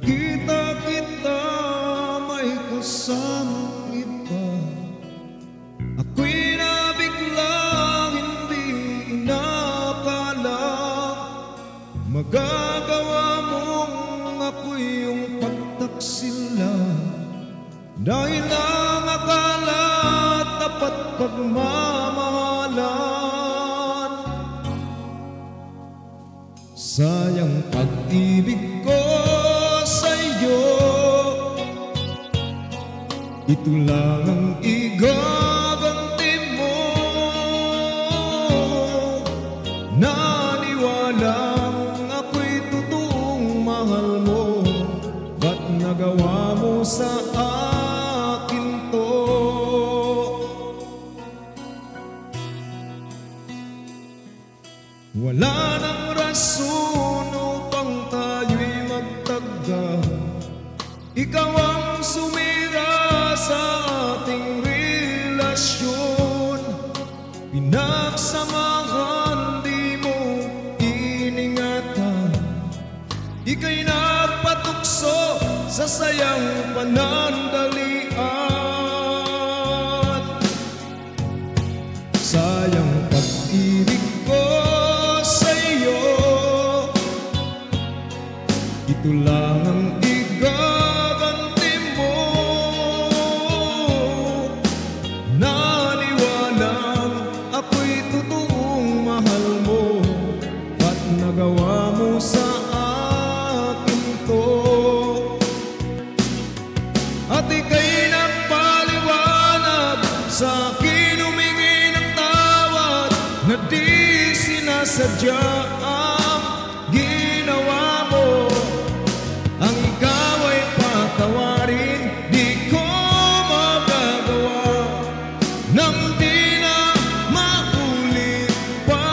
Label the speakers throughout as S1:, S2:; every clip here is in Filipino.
S1: Nakita kita may kasamang iba, ako'y nabiglang hindi inakala magagawa mong ako'y iyong pagtaksila. Dahil ang akala tapat pagmamahalan, sayang pag-ibig ko sa'yo, ito lang ang igaganti mo. Naniwalang ako'y totoong mahal mo, ba't nagawa mo sa akin to? Wala nang rason upang tayo'y magtagda, ikaw ang sumira sa ating relasyon. Pinagsamahan, di mo iningatan, ika'y nagpatukso sa sayang panandalian. Sayang pag-ibig ko sa'yo, ito lang ang igaganti mo. Naniwalang ako'y totoong mahal mo, ba't nagawa mo sa akin to? At ika'y nagpaliwanag sa akin, humingi ng tawad na di sinasadya ang ginawa mo. Ang ikaw ay patawarin, di ko magagawa nang di na maulit pa.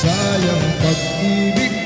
S1: Sayang pag-ibig